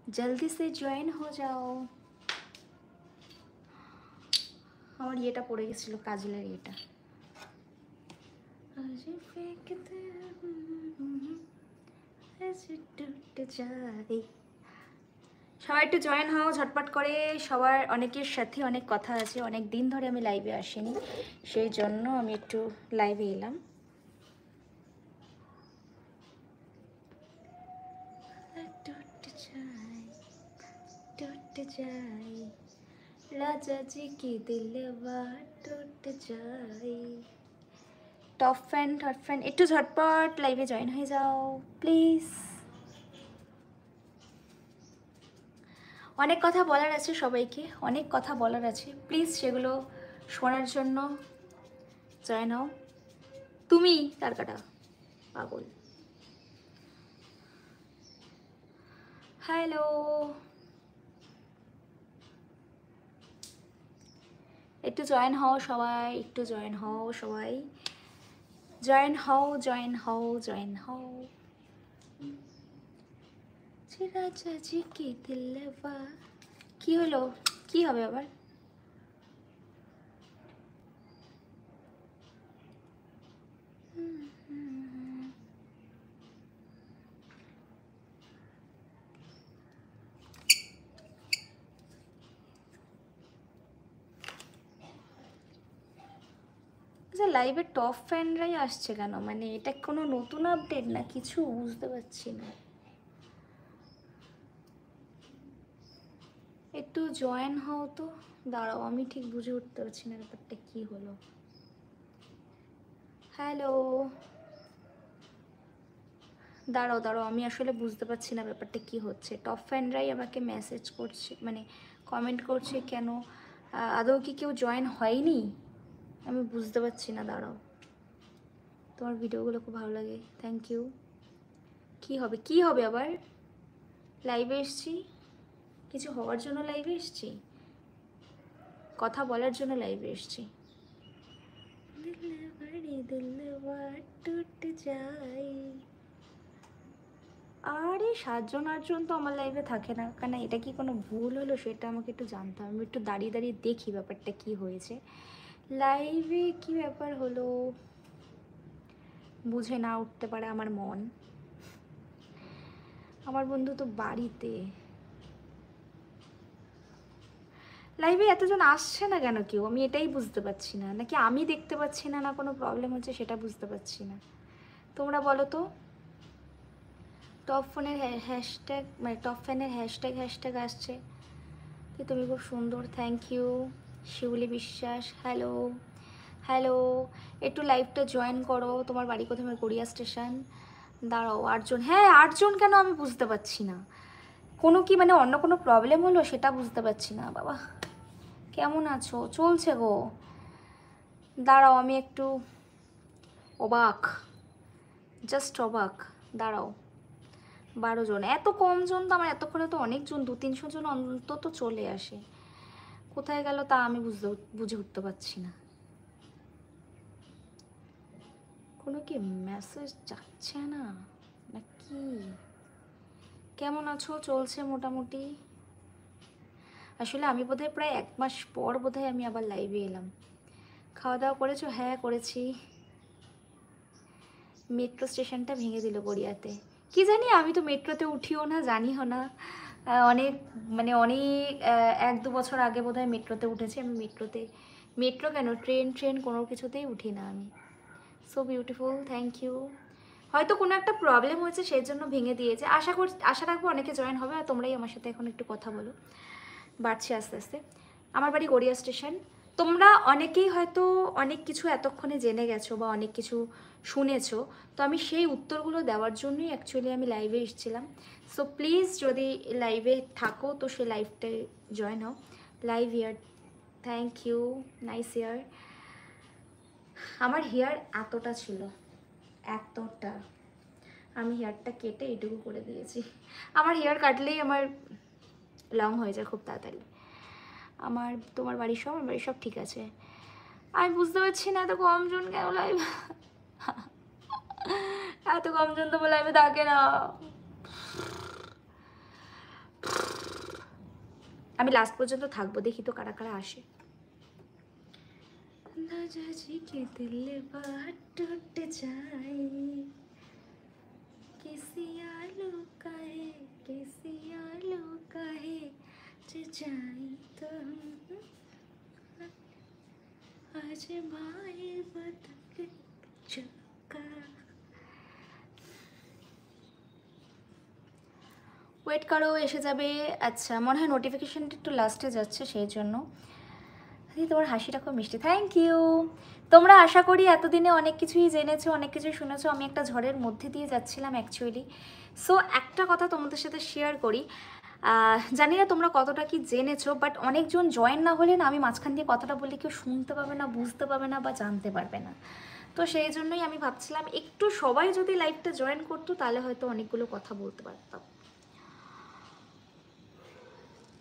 जल्दी से জয়েন हो जाओ। আমার ইয়েটা পড়ে গেছিল, কাজলের ইয়েটা। সবাই একটু জয়েন হও ঝটপট করে। সবার অনেকের সাথে অনেক কথা আছে, অনেক দিন ধরে আমি লাইভে আসিনি, সেই জন্য আমি একটু লাইভে এলাম। टूट जाए राजा जी की दिलवा टूट जाए। টপ ফ্যান একটু ঝটপট লাইভে জয়েন হয়ে যাও প্লিজ। অনেক কথা বলার আছে, সবাইকে অনেক কথা বলার আছে, প্লিজ সেগুলো শোনার জন্য জয়েন হও। তুমি তার কাটা পাগল। হ্যালো, একটু জয়েন হও সবাই, একটু জয়েন হও সবাই, জয়েন হও জয়েন হও জয়েন হও। রাজা জি কি দিলবা, কি হলো, কি হবে আবার? লাইভে টপ ফ্যানরাই আসছে কেন? মানে এটা কোনো নতুন আপডেট না কিছু, বুঝতে পারছি না। একটু জয়েন হও তো। দাঁড়াও, আমি ঠিক বুঝে উঠতে পারছি না ব্যাপারটা কি হলো। হ্যালো, দাঁড়াও দাঁড়াও, আমি আসলে বুঝতে পারছি না ব্যাপারটা কি হচ্ছে। টপ ফ্যানরাই আমাকে মেসেজ করছে, মানে কমেন্ট করছে কেন? আদৌ কি কেউ জয়েন হয়নি? আমি বুঝতে পারছি না। দাঁড়াও, তোমার ভিডিওগুলো খুব ভালো লাগে, থ্যাংক ইউ। কি হবে, কি হবে আবার? লাইভে এসছি, কিছু হওয়ার জন্য লাইভে এসছি, কথা বলার জন্য লাইভে এসছি। আরে 7জন 8জন তো আমার লাইভে থাকে না, কেন এটা কি কোনো ভুল হলো? সেটা আমাকে একটু জানতে হবে। আমি একটু দাঁড়িয়ে দাঁড়িয়ে দেখি ব্যাপারটা কি হয়েছে, লাইভে কি ব্যাপার হলো। বুঝে না উঠতে পারে আমার মন। আমার বন্ধু তো বাড়িতে, লাইভে এতজন আসছে না কেন কেউ? আমি এটাই বুঝতে পারছি না, নাকি আমি দেখতে পাচ্ছি না, না কোনো প্রবলেম হচ্ছে সেটা বুঝতে পারছি না। তোমরা বলো তো। টপ ফোনের হ্যাশট্যাগ, মানে টপ ফ্যানের হ্যাশট্যাগ আসছে কি? তুমি খুব সুন্দর, থ্যাংক ইউ। শিউলি বিশ্বাস, হ্যালো হ্যালো, একটু লাইভটা জয়েন করো। তোমার বাড়ি কোথায়? আমার গড়িয়া স্টেশন। দাঁড়াও, 8জন, হ্যাঁ 8জন কেন আমি বুঝতে পারছি না। কোনো কি মানে অন্য কোনো প্রবলেম হলো সেটা বুঝতে পারছি না। বাবা কেমন আছো? চলছে গো। দাঁড়াও আমি একটু অবাক, জাস্ট অবাক। দাঁড়াও, 12জন, এত কম জন তো? আমার এতক্ষণে তো অনেকজন, 200-300 জন অন্তত চলে আসে। কোথায় গেল তা আমি বুঝে উঠতে পারছি না। কোনো কি মেসেজ যাচ্ছে না নাকি? কেমন আছো? চলছে মোটামুটি। আসলে আমি বোধহয় প্রায় 1 মাস পর বোধহয় আমি আবার লাইভে এলাম। খাওয়া দাওয়া করেছো? হ্যাঁ করেছি। মেট্রো স্টেশনটা ভেঙে দিল গড়িয়াতে। কি জানি, আমি তো মেট্রোতে উঠিও না, জানিও না। অনেক মানে অনেক 1-2 বছর আগে বোধহয় মেট্রোতে উঠেছি আমি। মেট্রো কেন, ট্রেন কোনো কিছুতেই উঠি না আমি। So beautiful, thank you. হয়তো কোনো একটা প্রবলেম হয়েছে সেই জন্য ভেঙে দিয়েছে। আশা রাখবো অনেকে জয়েন হবে, আর তোমরাই আমার সাথে এখন একটু কথা বলো। বাড়ছি আস্তে আস্তে। আমার বাড়ি গড়িয়া স্টেশন। তোমরা অনেকেই হয়তো অনেক কিছু এতক্ষণে জেনে গেছো বা অনেক কিছু শুনেছো, তো আমি সেই উত্তরগুলো দেওয়ার জন্যই অ্যাকচুয়ালি আমি লাইভে এসেছিলাম। সো প্লিজ যদি লাইভে থাকো তো সে লাইভটায় জয়েন হও। লাইভ ইয়ার, থ্যাংক ইউ, নাইস ইয়ার। আমার হেয়ার এতটা ছিল, এতটা, আমি হেয়ারটা কেটে এটুকু করে দিয়েছি। আমার হেয়ার কাটলেই আমার লং হয়ে যায় খুব তাড়াতাড়ি। তোমার বাড়ির সব, আমার বাড়ির সব ঠিক আছে। আমি বুঝতে পারছি না এত কমজন কেন লাইভ, এত কমজন তো লাইভে থাকে না। আমি লাস্ট পর্যন্ত থাকবো, দেখি তো কারা কারা আসে। না জাজি কে দিল বাত টুট যায়, किसी आलू का है, किसी आलू का है, जाई तो आज भाई बदल चुका। ওয়েট করো, এসে যাবে। আচ্ছা, মনে হয় নোটিফিকেশানটা একটু লাস্টে যাচ্ছে, সেই জন্য। তোমার হাসিটা খুব মিষ্টি, থ্যাংক ইউ। তোমরা আশা করি এতদিনে অনেক কিছুই জেনেছো, অনেক কিছুই শুনেছো। আমি একটা ঝড়ের মধ্যে দিয়ে যাচ্ছিলাম অ্যাকচুয়ালি। সো একটা কথা তোমাদের সাথে শেয়ার করি, জানি না তোমরা কতটা কি জেনেছো, বাট অনেকজন জয়েন না হলে না, আমি মাঝখান দিয়ে কথাটা বললে কেউ শুনতে পাবে না, বুঝতে পাবে না বা জানতে পারবে না। তো সেই জন্যই আমি ভাবছিলাম একটু সবাই যদি লাইভটা জয়েন করতো তাহলে হয়তো অনেকগুলো কথা বলতে পারতাম।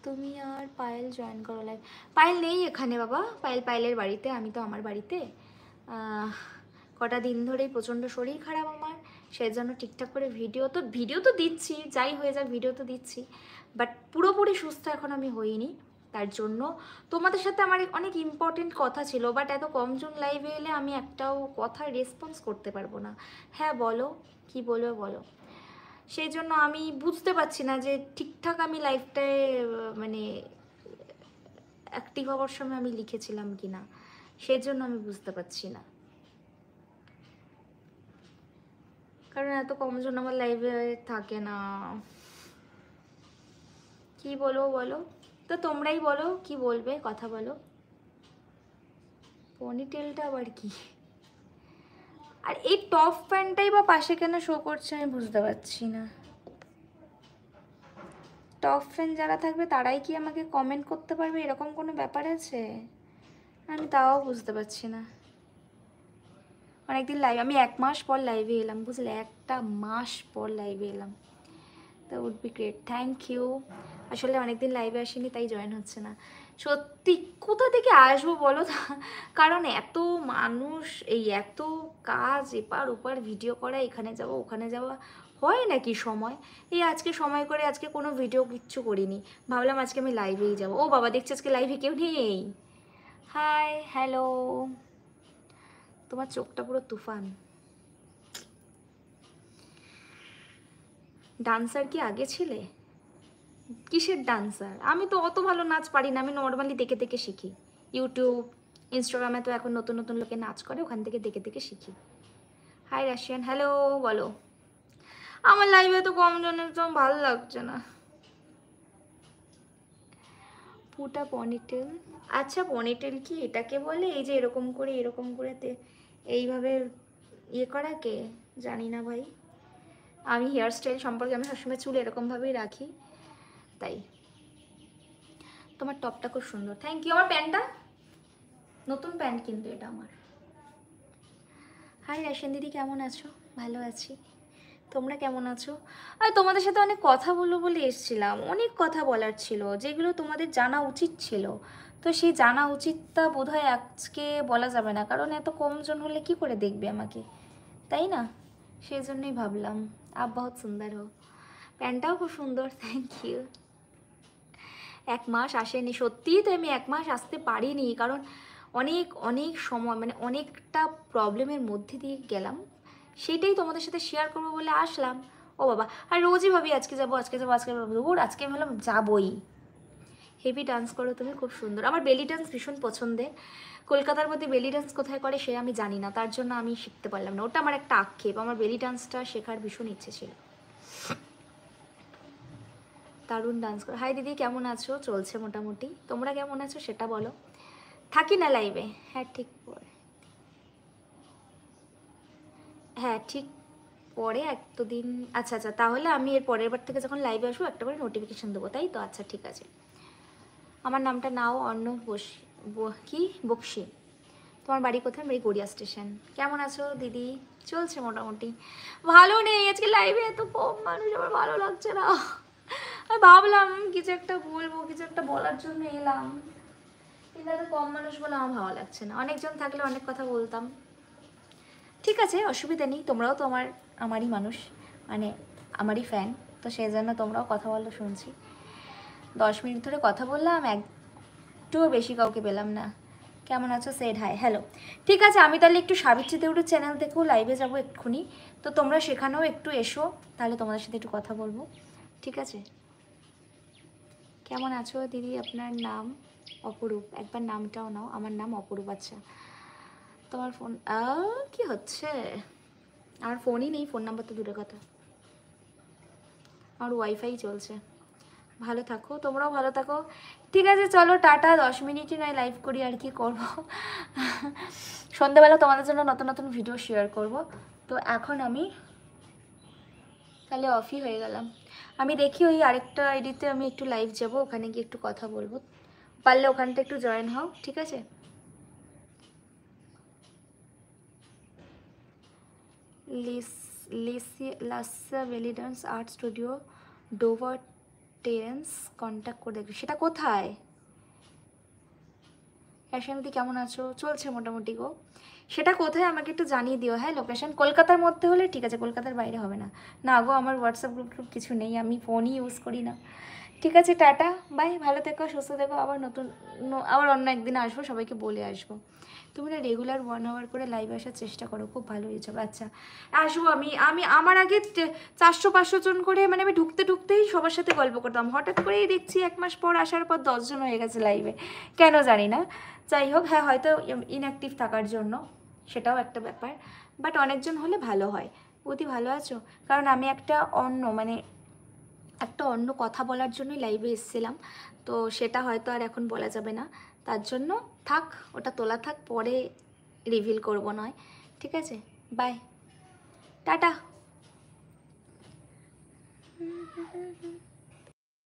তুমি আর পায়েল জয়েন করো লাইভ। পায়েল নেই এখানে বাবা, পায়েলের বাড়িতে, আমি তো আমার বাড়িতে। কটা দিন ধরেই প্রচণ্ড শরীর খারাপ আমার, সেই জন্য ঠিকঠাক করে ভিডিও তো দিচ্ছি, যাই হয়ে যাক ভিডিও তো দিচ্ছি, বাট পুরোপুরি সুস্থ এখন আমি হইনি। তার জন্য তোমাদের সাথে আমার অনেক ইম্পর্টেন্ট কথা ছিল, বাট এত কমজন লাইভে এলে আমি একটাও কথা রেসপন্স করতে পারবো না। হ্যাঁ বলো, কি বলবে বলো। সেই জন্য আমি বুঝতে পারছি না যে ঠিকঠাক আমি লাইফটায় মানে অ্যাক্টিভ হওয়ার সময় আমি লিখেছিলাম কি না, সেই জন্য আমি বুঝতে পারছি না। কারণ এত কমজন আমার লাইফে থাকে না। কি বলবো বলো তো, তোমরাই বলো কি বলবে, কথা বলো। পনিটেলটা আবার কি? আর এই টপ প্যান্টটাই বা পাশে কেন শো করছে আমি বুঝতে পারছি না। টপ ফ্যান যারা থাকবে তারাই কি আমাকে কমেন্ট করতে পারবে, এরকম কোনো ব্যাপার আছে? আমি তাও বুঝতে পারছি না। অনেকদিন লাইভ, আমি 1 মাস পর লাইভে এলাম, বুঝলে, 1টা মাস পর লাইভে এলাম। তো would be great, thank you. আসলে অনেকদিন লাইভে আসিনি তাই জয়েন হচ্ছে না। সত্যি কোথা থেকে আসবো বলো, কারণ এত মানুষ, এই এত কাজ, এপার ওপার ভিডিও করা, এখানে যাওয়া ওখানে যাওয়া, হয় নাকি সময়? এই আজকে সময় করে আজকে কোনো ভিডিও কিচ্ছু করিনি, ভাবলাম আজকে আমি লাইভেই যাবো। ও বাবা, দেখছি আজকে লাইভে কেউ নেই। Hi, hello. তোমার চোখটা পুরো তুফান। ডান্সার কি আগে ছিলে? কিসের ডান্সার? আমি তো অত ভালো নাচ পারি না, আমি নর্মালি দেখে দেখে শিখি। ইউটিউব, ইনস্টাগ্রামে তো এখন নতুন নতুন লোকে নাচ করে, ওখান থেকে দেখে দেখে শিখি। হাই রাশিয়ান, হ্যালো বলো। আমার লাইভে তো কম জনের তো ভালো লাগছে না। পুটা পনিটেল, আচ্ছা পনিটেল কি এটাকে বলে? এই যে এরকম করে এইভাবে ইয়ে করাকে? জানি না ভাই, আমি হেয়ার স্টাইল সম্পর্কে, আমি সবসময় চুল এরকমভাবেই রাখি তাই। তোমার টপটা খুব সুন্দর, থ্যাংক ইউ। আমার প্যান্টটা নতুন প্যান্ট কিন্তু এটা আমার। হাই রাশিয়ান দিদি, কেমন আছো? ভালো আছি, তোমরা কেমন আছো? আর তোমাদের সাথে অনেক কথা বলবো বলে এসেছিলাম, অনেক কথা বলার ছিল যেগুলো তোমাদের জানা উচিত ছিল। তো সেই জানা উচিতটা বোধহয় আজকে বলা যাবে না, কারণ এত কমজন হলে কি করে দেখবে আমাকে, তাই না? সেই জন্যই ভাবলাম। আপ বহুত সুন্দর হো, প্যান্টটাও খুব সুন্দর, থ্যাংক ইউ। 1 মাস আসেনি, সত্যিই তো আমি 1 মাস আসতে পারিনি, কারণ অনেক অনেক সময়, মানে অনেকটা প্রবলেমের মধ্যে দিয়ে গেলাম, সেটাই তোমাদের সাথে শেয়ার করবো বলে আসলাম। ও বাবা, আর রোজই ভাবি আজকে যাবো আজকে যাবো আজকে যাবো, ওর আজকে আমি ভাবলাম যাবোই। হেভি ডান্স করো তুমি, খুব সুন্দর। আমার বেলি ডান্স ভীষণ পছন্দের। কলকাতার মধ্যে বেলি ডান্স কোথায় করে সে আমি জানি না, তার জন্য আমি শিখতে পারলাম না, ওটা আমার একটা আক্ষেপ। আমার বেলি ডান্সটা শেখার ভীষণ ইচ্ছে ছিল। দারুণ ডান্স করো। হাই দিদি, কেমন আছো? চলছে মোটামুটি, তোমরা কেমন আছো সেটা বলো। থাকি না লাইভে, হ্যাঁ ঠিক পরে, হ্যাঁ ঠিক পরে একটা দিন। আচ্ছা আচ্ছা, তাহলে আমি এর পরের বার থেকে যখন লাইভে আসবো একটা করে নোটিফিকেশান দেবো, তাই তো? আচ্ছা ঠিক আছে। আমার নামটা নাও, অন্য কি বক্সি। তোমার বাড়ি কোথায়? বাড়ি গড়িয়া স্টেশন। কেমন আছো দিদি? চলছে মোটামুটি, ভালো নেই। আজকে লাইভে এত কম মানুষ, আমার ভালো লাগছে না। আমি ভাবলাম কিছু একটা বলবো, কিছু একটা বলার জন্য এলাম, কিন্তু এত কম মানুষ বলে আমার ভালো লাগছে না। অনেকজন থাকলে অনেক কথা বলতাম। ঠিক আছে, অসুবিধা নেই, তোমরাও তো আমারই মানুষ, মানে আমারই ফ্যান, তো সেই জন্য তোমরাও কথা বলো শুনছি। 10 মিনিট ধরে কথা বললাম, একটুও বেশি কাউকে পেলাম না। কেমন আছো? Shed high, hello. ঠিক আছে, আমি তাহলে একটু সাবিত্রী দেউড়ের চ্যানেল থেকেও লাইভে যাবো এক্ষুনি, তো তোমরা সেখানেও একটু এসো, তাহলে তোমাদের সাথে একটু কথা বলবো, ঠিক আছে? কেমন আছো দিদি? আপনার নাম অপরূপ, একবার নামটাও নাও। আমার নাম অপরূপ। আচ্ছা, তোমার ফোন কি হচ্ছে? আমার ফোনই নেই, ফোন নাম্বার তো দূরের কথা, আমার ওয়াইফাই চলছে। ভালো থাকো, তোমরাও ভালো থাকো। ঠিক আছে, চলো টাটা। 10 মিনিটই নয় লাইভ করি, আর কি করবো। সন্ধ্যাবেলা তোমাদের জন্য নতুন নতুন ভিডিও শেয়ার করব। তো এখন আমি তাহলে অফই হয়ে গেলাম। আমি দেখি ওই আরেকটা আইডিতে আমি একটু লাইভ যাব, ওখানে গিয়ে একটু কথা বলবো, পারলে ওখানটা একটু জয়েন হও, ঠিক আছে? লাসা belly dance art studio, Dover Terrace, contact করে দেখবি। সেটা কোথায়? ফ্যাশনদি কেমন আছো? চলছে মোটামুটি গো। সেটা কোথায় আমাকে একটু জানিয়ে দিও, হ্যাঁ? লোকেশন কলকাতার মধ্যে হলে ঠিক আছে, কলকাতার বাইরে হবে না। না গো, আমার হোয়াটসঅ্যাপ গ্রুপ টুপ কিছু নেই, আমি ফোনই ইউজ করি না। ঠিক আছে, টাটা, বাই, ভালো থেকো, সুস্থ থেকো। আবার আবার অন্য একদিন আসবো, সবাইকে বলে আসবো। তুমি না রেগুলার 1 আওয়ার করে লাইভ আসার চেষ্টা করো, খুব ভালো হয়েছে। আচ্ছা, আসবো আমি। আমার আগে 400-500 জন করে, মানে আমি ঢুকতেই সবার সাথে গল্প করতাম, হঠাৎ করেই দেখছি 1 মাস পর আসার পর 10 জন হয়ে গেছে লাইভে, কেন জানি না। যাই হোক, হ্যাঁ, হয়তো ইনঅ্যাক্টিভ থাকার জন্য, সেটাও একটা ব্যাপার, বাট অনেকজন হলে ভালো হয়। অতি ভালো আছো? কারণ আমি একটা অন্য কথা বলার জন্যই লাইভে এসেছিলাম, তো সেটা হয়তো আর এখন বলা যাবে না, তার জন্য থাক, ওটা তোলা থাক, পরে রিভিল করব নয়, ঠিক আছে? Bye, tata.